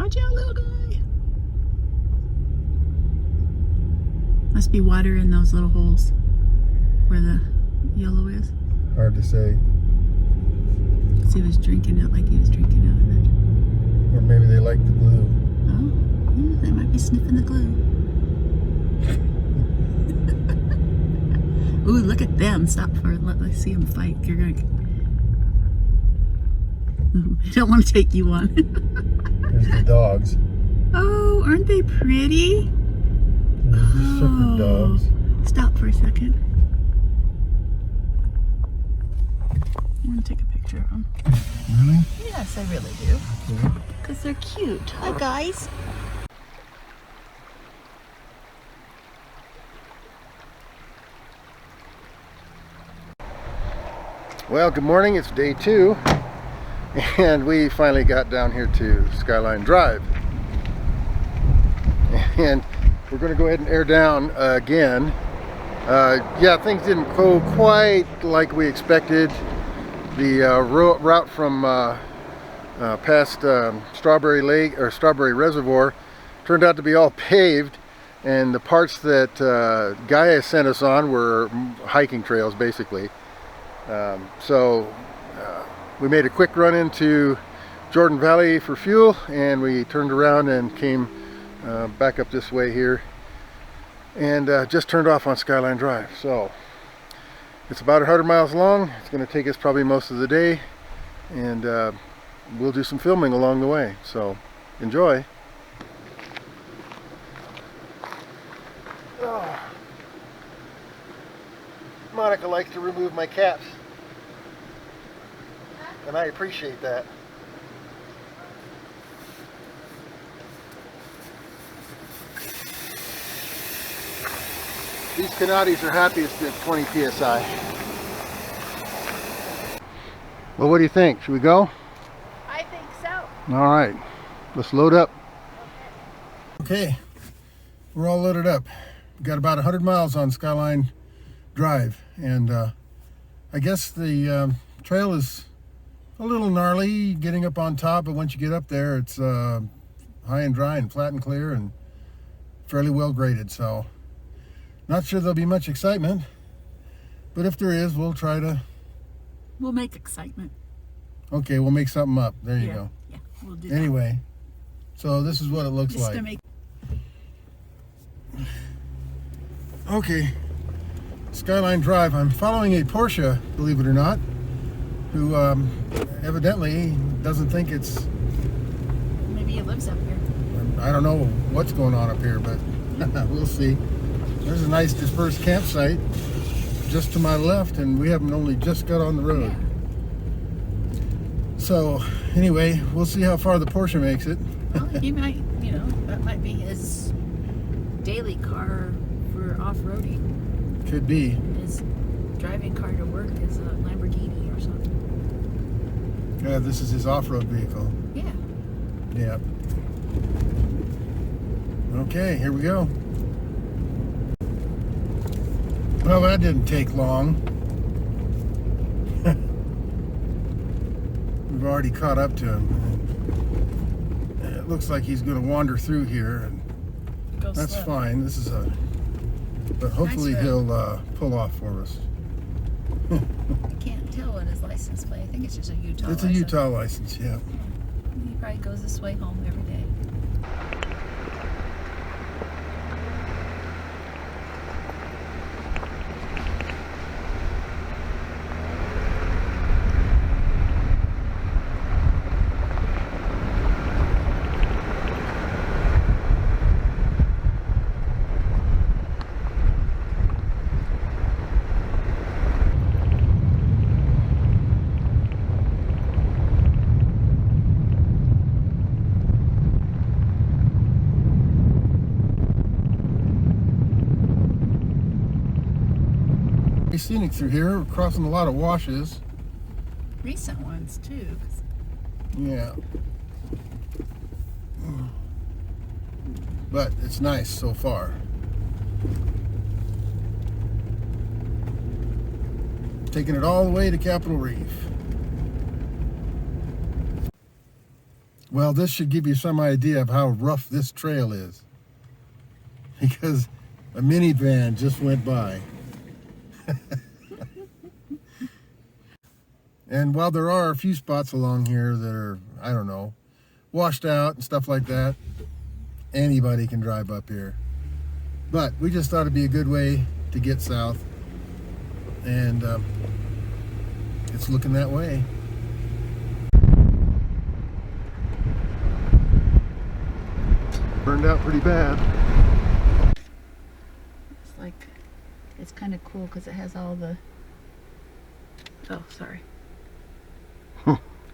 Watch out, little guy. Must be water in those little holes where the yellow is. Hard to say. He was drinking it like he was drinking out of it. Or maybe they like the glue. Oh, yeah, they might be sniffing the glue. Ooh, look at them. Stop for it. Let's see them fight. You're going to... I don't want to take you on. There's the dogs. Oh, aren't they pretty? There's the shepherd dogs. Stop for a second. I want to take a picture of them. Really? Yes, I really do. Okay. Because they're cute. Hi, guys. Well, good morning. It's day 2. And we finally got down here to Skyline Drive. And we're going to go ahead and air down again. Yeah, things didn't go quite like we expected. The route from past Strawberry Lake or Strawberry Reservoir turned out to be all paved, and the parts that Gaia sent us on were hiking trails basically. So we made a quick run into Jordan Valley for fuel, and we turned around and came back up this way here, and just turned off on Skyline Drive. So it's about 100 miles long. It's going to take us probably most of the day, and we'll do some filming along the way. So enjoy. Oh. Monica likes to remove my caps, and I appreciate that. These Canadies are happiest at 20 psi. Well, what do you think? Should we go? I think so. All right, let's load up. Okay, we're all loaded up. We got about 100 miles on Skyline Drive, and I guess the trail is a little gnarly getting up on top, but once you get up there, it's high and dry and flat and clear and fairly well graded. So not sure there'll be much excitement, but if there is, we'll try to... We'll make excitement. Okay, we'll make something up. There you go. Yeah, we'll do Anyway, so this is what it looks that. Just like. to make... Okay, Skyline Drive. I'm following a Porsche, believe it or not, who evidently doesn't think it's... Maybe he lives up here. I don't know what's going on up here, but we'll see. There's a nice dispersed campsite just to my left, and we haven't only just got on the road. Yeah. So anyway, we'll see how far the Porsche makes it. Well, he might, that might be his daily car for off-roading. Could be. His driving car to work is a Lamborghini or something. Yeah, this is his off-road vehicle. Yeah. Yeah. Okay, here we go. Well, that didn't take long. We've already caught up to him. It looks like he's going to wander through here, and that's slow. fine. This is but hopefully Nice he'll pull off for us. I can't tell what his license plate. I think it's just a Utah It's a license. Utah license, yeah. He probably goes this way home every day. Scenic through here. We're crossing a lot of washes. Recent ones too. Yeah. But it's nice so far. Taking it all the way to Capitol Reef. Well, this should give you some idea of how rough this trail is, because a minivan just went by. And while there are a few spots along here that are, I don't know, washed out and stuff like that, anybody can drive up here. But we just thought it'd be a good way to get south, and it's looking that way. Burned out pretty bad. It's like, it's kind of cool because it has all the, oh, sorry.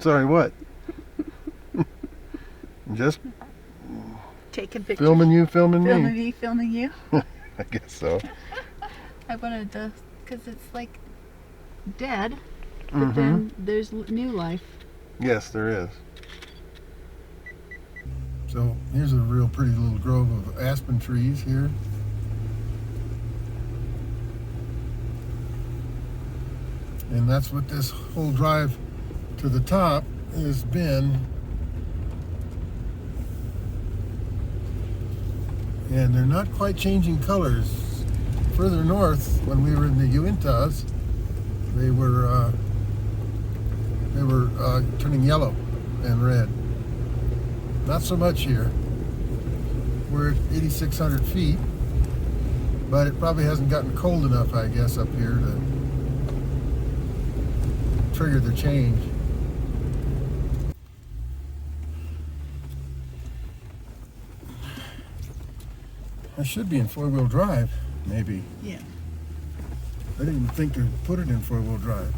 Sorry, what? Just Taking pictures. filming you, filming Filming filming you. I guess so. I wanted to, because it's like dead, but then there's new life. Yes, there is. So here's a real pretty little grove of aspen trees here. And that's what this whole drive to the top has been. And they're not quite changing colors. Further north, when we were in the Uintas, they were turning yellow and red. Not so much here. We're at 8,600 feet, but it probably hasn't gotten cold enough, I guess, up here to trigger the change. I should be in four-wheel drive, maybe. Yeah. I didn't even think to put it in four-wheel drive.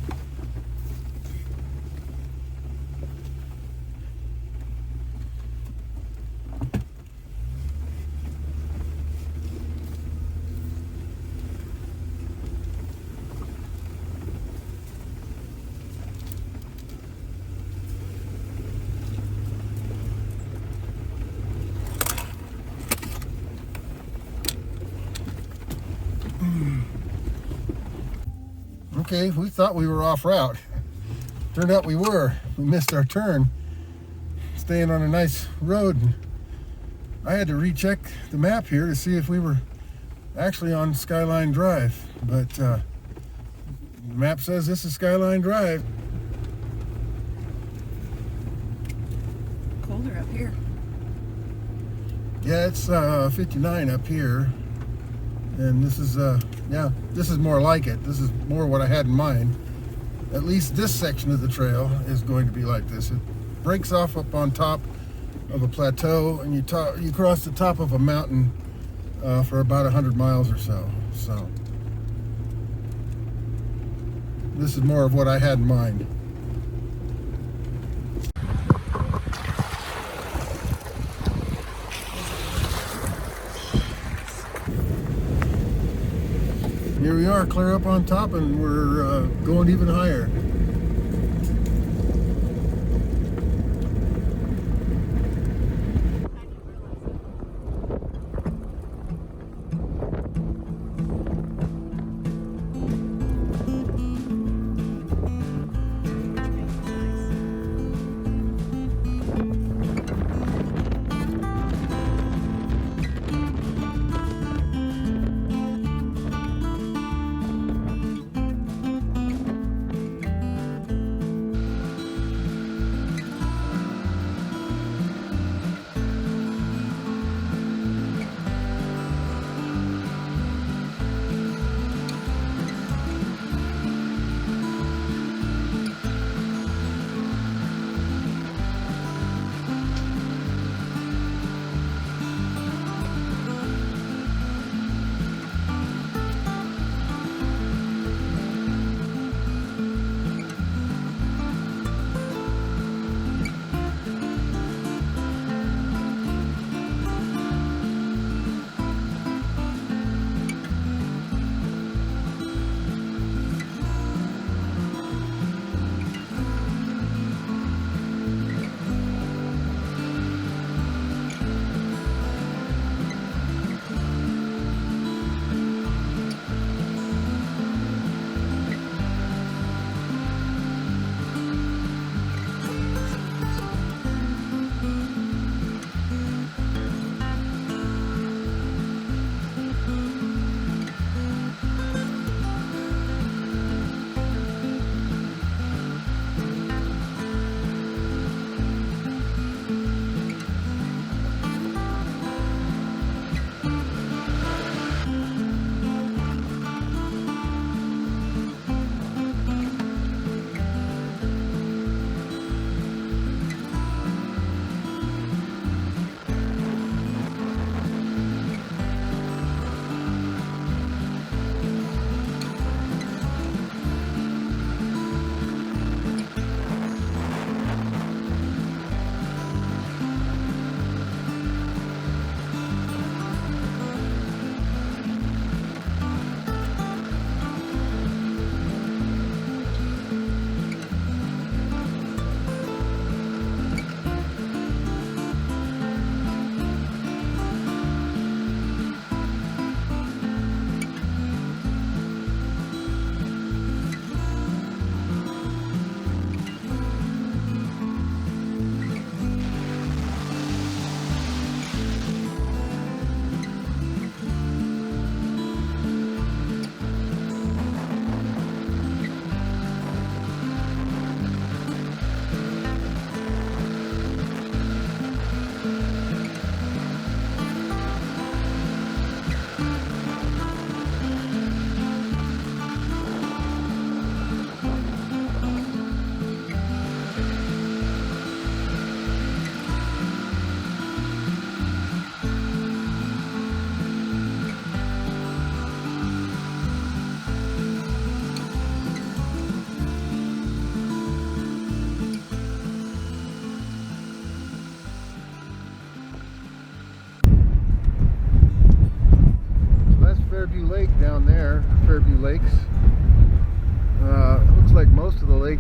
Okay, we thought we were off route. Turned out we were. We missed our turn, staying on a nice road. I had to recheck the map here to see if we were actually on Skyline Drive, but the map says this is Skyline Drive. Colder up here. Yeah, it's 59 up here, and this is yeah, this is more like it. This is more what I had in mind. At least this section of the trail is going to be like this. It breaks off up on top of a plateau, and you cross the top of a mountain for about 100 miles or so. So this is more of what I had in mind. Here we are, clear up on top, and we're going even higher.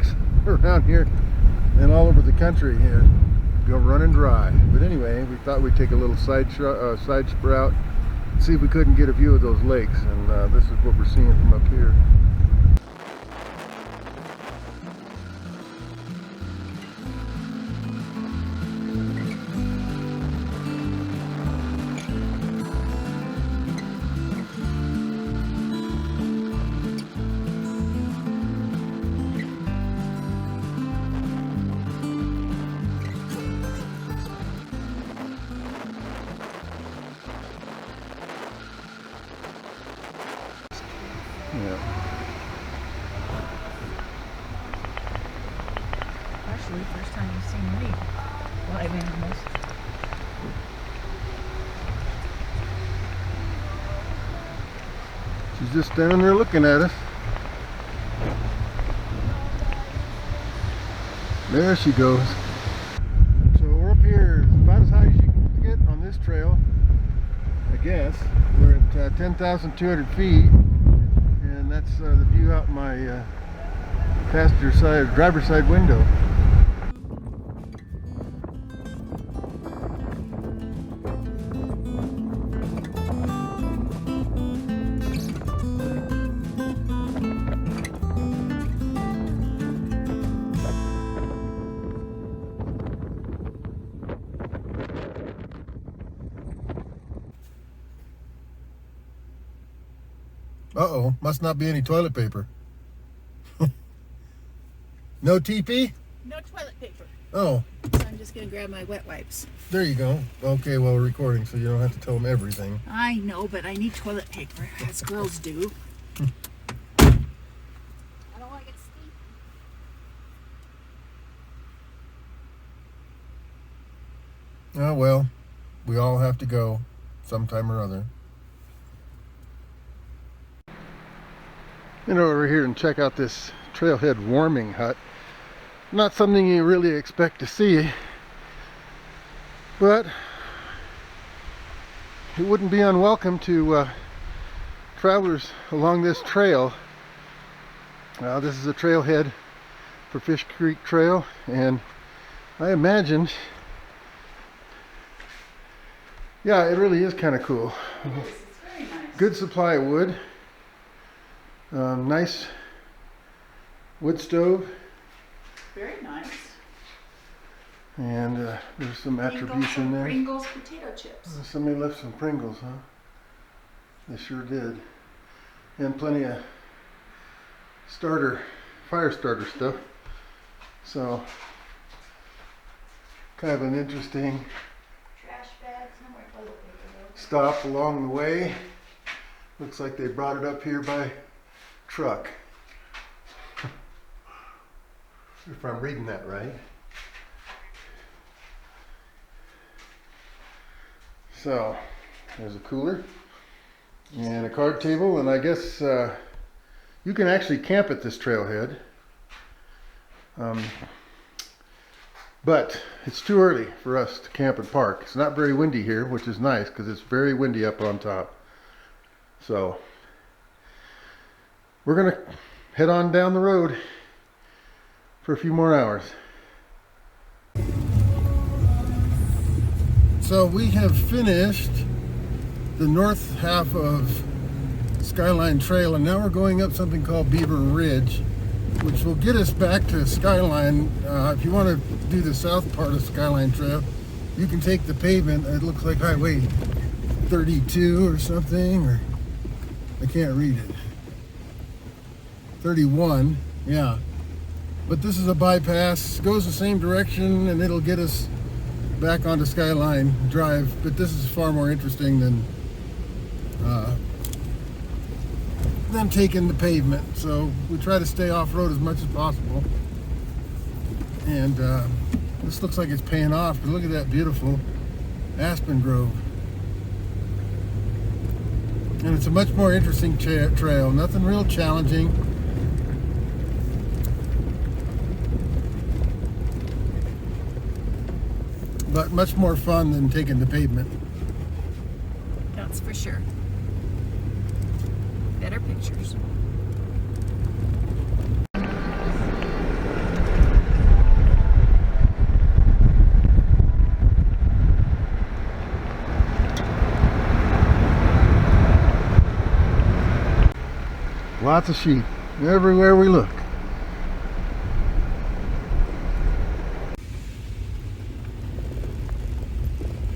lakes around here and all over the country here go running dry. But anyway, we thought we'd take a little side sprout, see if we couldn't get a view of those lakes, and this is what we're seeing from up here. Yeah. Actually, first time you've seen me. Live animals. She's just standing there looking at us. There she goes. So we're up here about as high as you can get on this trail, I guess. We're at 10,200 feet, and that's the view out my passenger side, driver's side window. Uh-oh, must not be any toilet paper. No TP? No toilet paper. Oh, So I'm just going to grab my wet wipes. there you go. Okay, well, we're recording, so you don't have to tell them everything. I know, but I need toilet paper, as girls do. I don't want to get stinky. Oh, well, we all have to go sometime or other. You know, over here and check out this trailhead warming hut. Not something you really expect to see, but it wouldn't be unwelcome to travelers along this trail. This is a trailhead for Fish Creek Trail, and I imagine, yeah, it really is kind of cool. It's very nice. Good supply of wood. Nice wood stove, Very nice. and there's some attribution there. Pringles potato chips. Somebody left some Pringles, huh? They sure did. And plenty of fire starter stuff. So, kind of an interesting Trash bags, no more toilet paper though. stop along the way. Looks like they brought it up here by truck. If I'm reading that right. So, there's a cooler and a card table, and I guess you can actually camp at this trailhead. But it's too early for us to camp and park. It's not very windy here, which is nice because it's very windy up on top. So, we're gonna head on down the road for a few more hours. So we have finished the north half of Skyline Trail, and now we're going up something called Beaver Ridge, which will get us back to Skyline. If you want to do the south part of Skyline Trail, you can take the pavement. It looks like Highway 32 or something, or I can't read it. 31, yeah. But this is a bypass, goes the same direction, and it'll get us back onto Skyline Drive. But this is far more interesting than taking the pavement. So we try to stay off-road as much as possible. And this looks like it's paying off. But look at that beautiful aspen grove. And it's a much more interesting trail. Nothing real challenging. But much more fun than taking the pavement. That's for sure. Better pictures. Lots of sheep everywhere we look.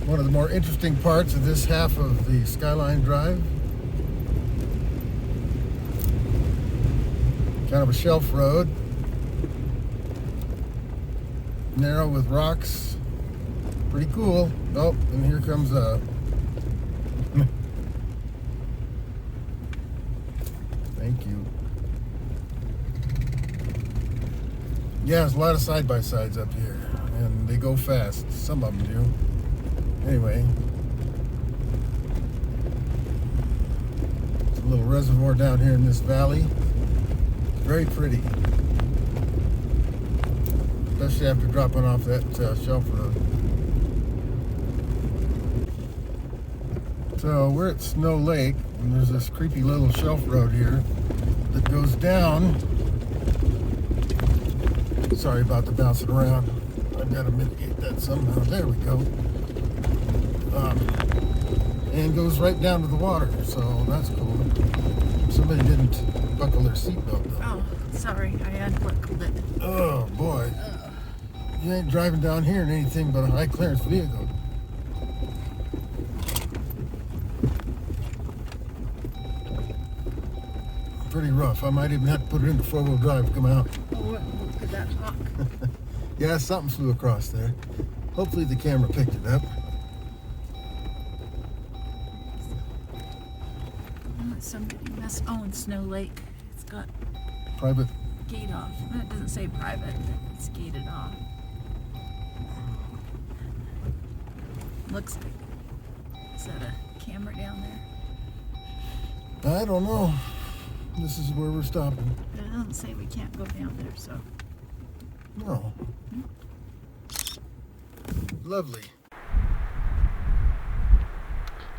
One of the more interesting parts of this half of the Skyline Drive. Kind of a shelf road. Narrow with rocks. Pretty cool. Oh, and here comes thank you. Yeah, there's a lot of side-by-sides up here. And they go fast. Some of them do. Anyway, it's a little reservoir down here in this valley. It's very pretty, especially after dropping off that shelf road. So we're at Snow Lake, and there's this creepy little shelf road here that goes down. Sorry about the bouncing around. I've got to mitigate that somehow. There we go. And goes right down to the water, so that's cool. Somebody didn't buckle their seatbelt though. Oh, sorry, I unbuckled it. Oh boy. You ain't driving down here in anything but a high clearance vehicle. Pretty rough. I might even have to put it into 4-wheel drive to come out. Oh, what could that talk? Yeah, something flew across there. Hopefully the camera picked it up. Somebody messed. Oh, in Snow Lake, it's got Private. gate off. It doesn't say private. It's gated off. Looks like. Is that a camera down there? I don't know. This is where we're stopping. It doesn't say we can't go down there, so. No. Lovely.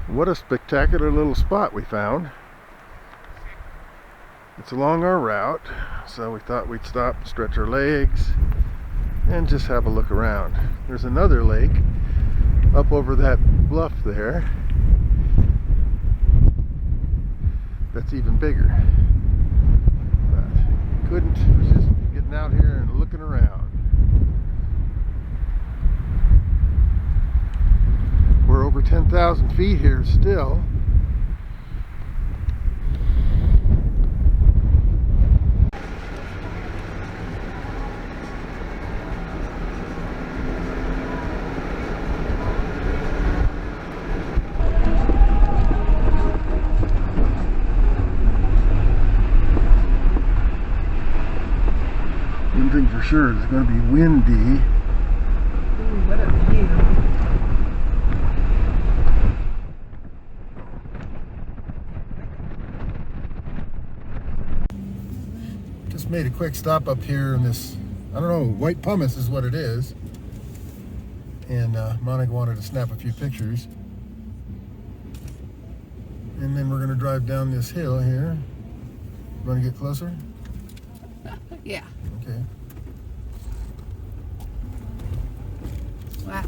What a spectacular little spot we found. It's along our route, so we thought we'd stop, stretch our legs, and just have a look around. There's another lake up over that bluff there that's even bigger. But couldn't resist getting out here and looking around. We're over 10,000 feet here still. One thing for sure, it's going to be windy. Ooh, what a view. Just made a quick stop up here in this, I don't know, white pumice is what it is. And Monica wanted to snap a few pictures. And then we're going to drive down this hill here. You want to get closer? Yeah. Okay. Wow.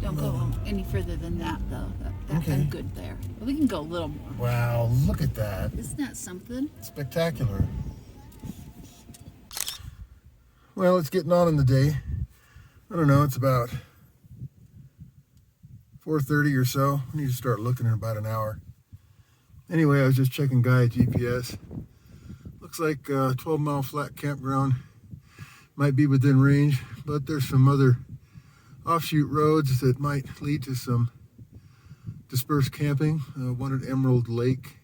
Don't go any further than that, though. Okay. I'm good there. But we can go a little more. Wow, look at that. Isn't that something? Spectacular. Well, it's getting on in the day. I don't know, it's about 4:30 or so. I need to start looking in about an hour. Anyway, I was just checking Gaia GPS. Looks like a 12-mile flat campground might be within range, but there's some other offshoot roads that might lead to some dispersed camping. One at Emerald Lake.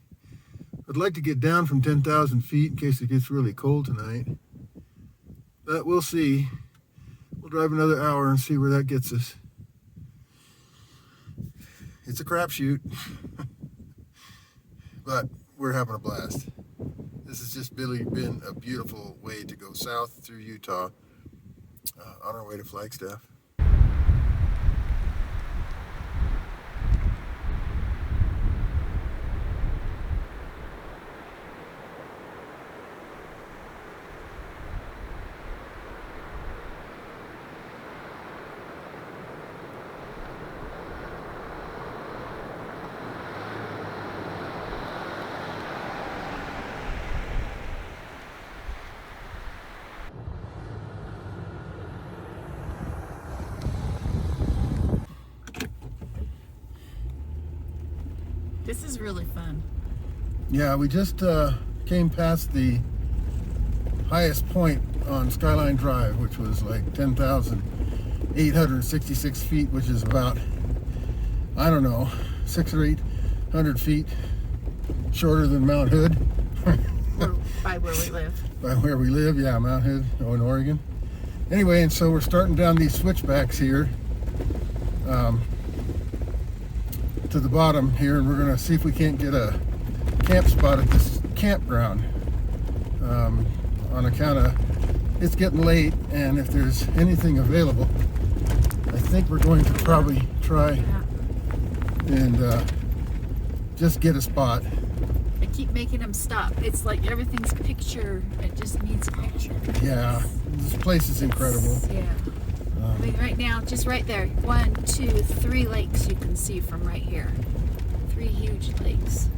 I'd like to get down from 10,000 feet in case it gets really cold tonight. But we'll see. We'll drive another hour and see where that gets us. It's a crapshoot, but we're having a blast. This has just really been a beautiful way to go south through Utah on our way to Flagstaff. This is really fun. Yeah, we just came past the highest point on Skyline Drive, which was like 10,866 feet, which is about, I don't know, 600 or 800 feet shorter than Mount Hood. By where we live. By where we live, yeah, Mount Hood, in Oregon. Anyway, and so we're starting down these switchbacks here to the bottom here, and we're going to see if we can't get a camp spot at this campground on account of it's getting late, and if there's anything available, I think we're going to probably try and just get a spot. I keep making them stop. It's like everything's picture. It just needs a picture. Yeah, this place is incredible. Yeah. I mean, right now, just right there, 1, 2, 3 lakes you can see from right here. 3 huge lakes.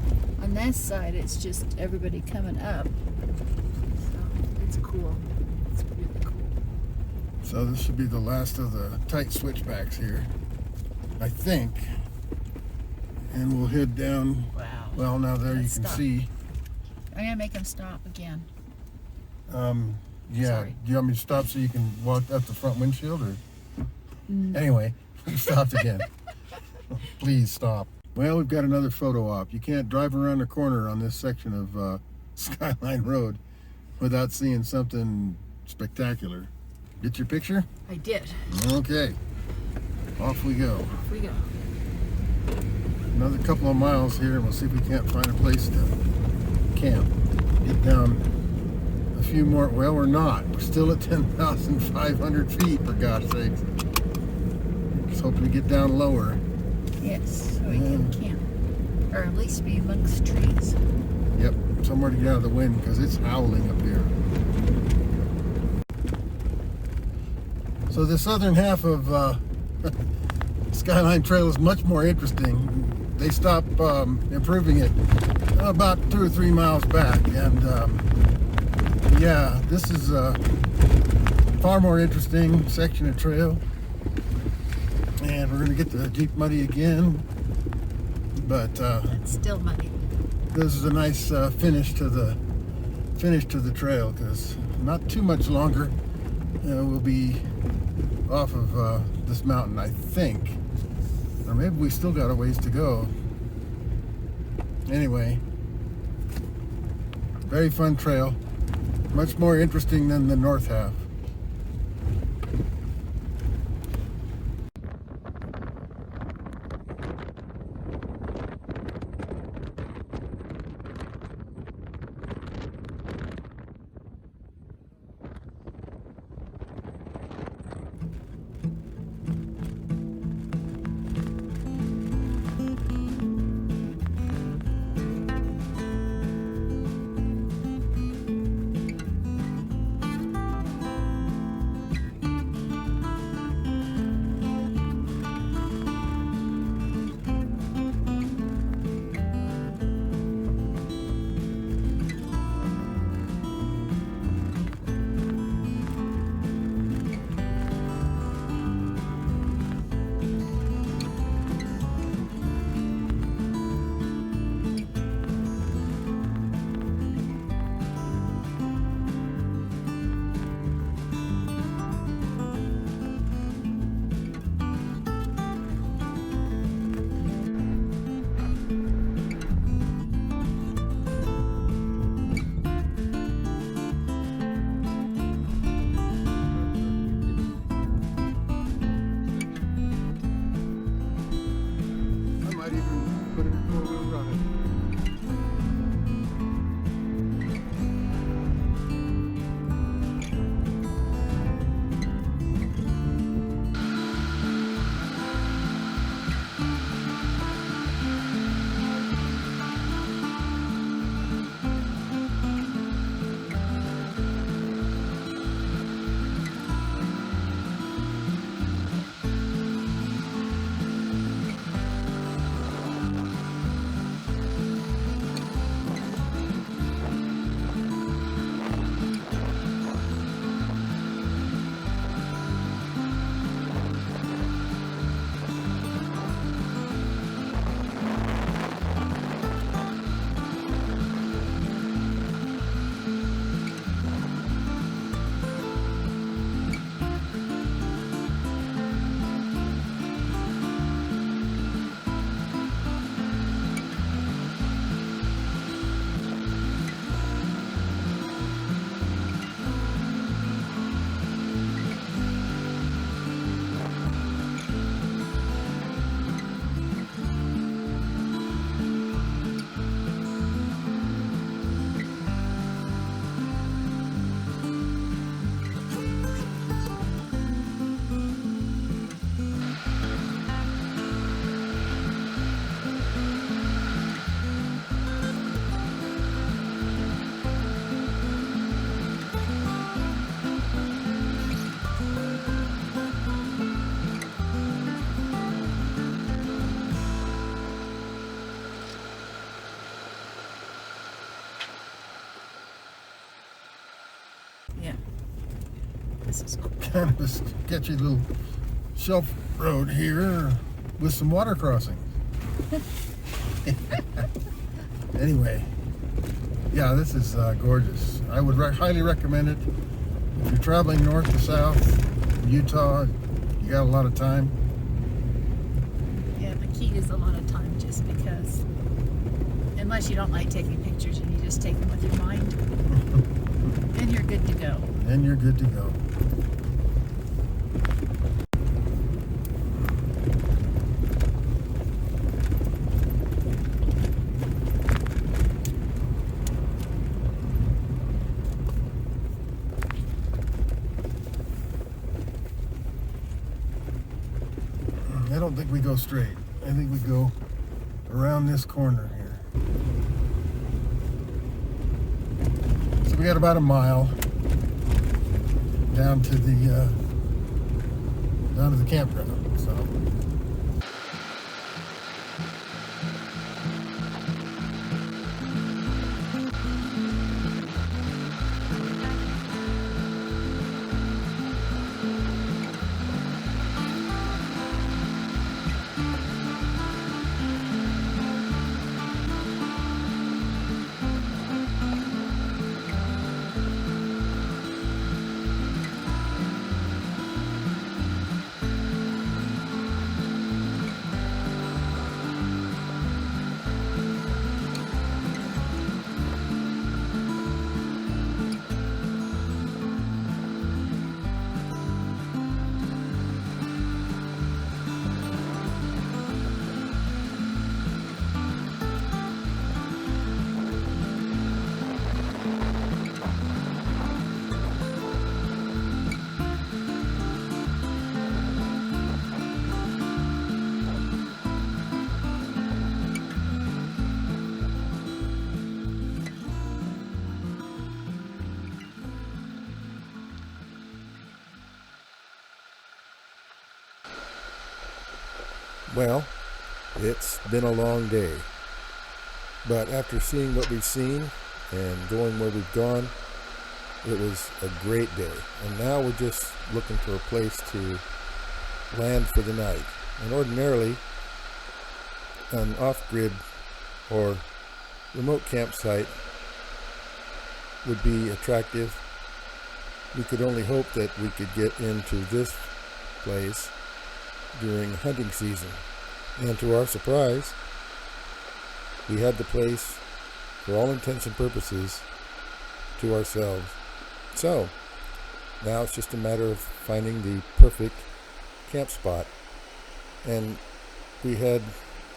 On this side, it's just everybody coming up. So it's cool. It's really cool. So this should be the last of the tight switchbacks here, I think. And we'll head down. Wow. Well, now there Let's you can stop. see. I'm gonna make them stop again. Yeah. Sorry. Do you want me to stop so you can walk up the front windshield, or? No. Anyway, we stopped again. Please stop. Well, we've got another photo op. You can't drive around the corner on this section of Skyline Road without seeing something spectacular. Get your picture? I did. Okay. Off we go. Off we go. Another couple of miles here, and we'll see if we can't find a place to camp. Get down a few more. Well, we're not. We're still at 10,500 feet, for God's sakes. Just hoping to get down lower. Yes, so we can camp. Or at least be amongst trees. Yep, somewhere to get out of the wind, because it's howling up here. So the southern half of Skyline Trail is much more interesting. They stopped improving it about 2 or 3 miles back, and yeah, this is a far more interesting section of trail. And we're going to get the Jeep muddy again, but It's still muddy. this is a nice finish to the trail, because not too much longer we'll be off of this mountain, I think. Or maybe we still got a ways to go. Anyway, very fun trail. Much more interesting than the north half. This is cool. Kind of a sketchy little shelf road here with some water crossings. Anyway, yeah, this is gorgeous. I would highly recommend it. If you're traveling north to south, Utah, you got a lot of time. Yeah, the key is a lot of time, just because, unless you don't like taking pictures and you just take them with your mind, then you're good to go. Then you're good to go. I don't think we go straight. I think we go around this corner here. So we got about a mile down to the campground. So Well, it's been a long day, but after seeing what we've seen and going where we've gone, it was a great day. And now we're just looking for a place to land for the night. And ordinarily, an off-grid or remote campsite would be attractive. We could only hope that we could get into this place during hunting season. And to our surprise, we had the place, for all intents and purposes, to ourselves. So, now it's just a matter of finding the perfect camp spot. And we had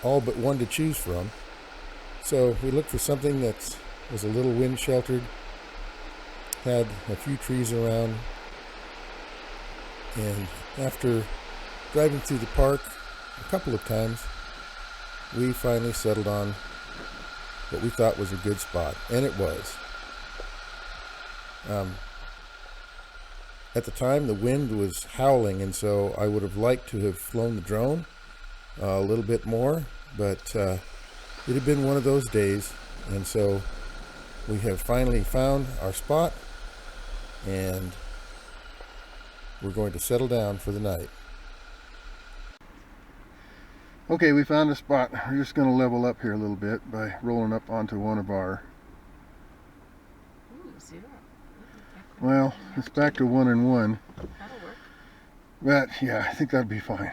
all but one to choose from. So we looked for something that was a little wind sheltered, had a few trees around, and after driving through the park a couple of times, we finally settled on what we thought was a good spot, and it was. At the time, the wind was howling, and so I would have liked to have flown the drone a little bit more, but it had been one of those days, and so we have finally found our spot, and we're going to settle down for the night. okay, we found a spot. We're just going to level up here a little bit by rolling up onto one of our, well, it's back to 1 and 1. That'll work. But yeah, I think that'd be fine.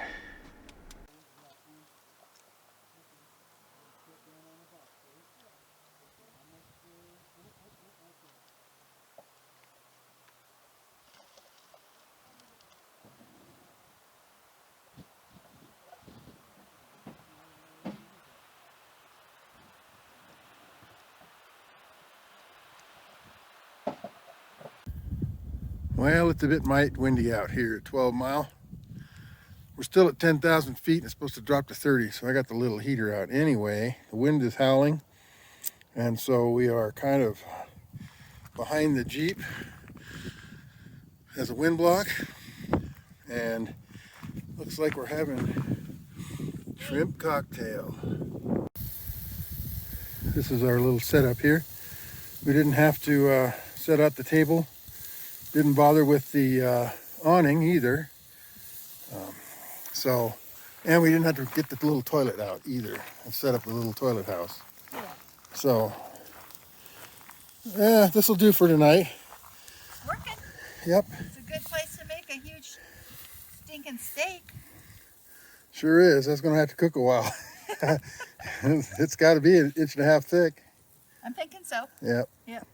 Well, it's a bit windy out here at 12 Mile. We're still at 10,000 feet and it's supposed to drop to 30, so I got the little heater out. Anyway, the wind is howling, and so we are kind of behind the Jeep as a wind block, and looks like we're having shrimp cocktail. This is our little setup here. We didn't have to set out the table Didn't bother with the awning either. So, and we didn't have to get the little toilet out either and set up a little toilet house. Yeah. So, yeah, this will do for tonight. Working. Yep, It's a good place to make a huge stinking steak. sure is. That's going to have to cook a while. It's got to be 1.5 inches thick. I'm thinking so. Yep. Yep.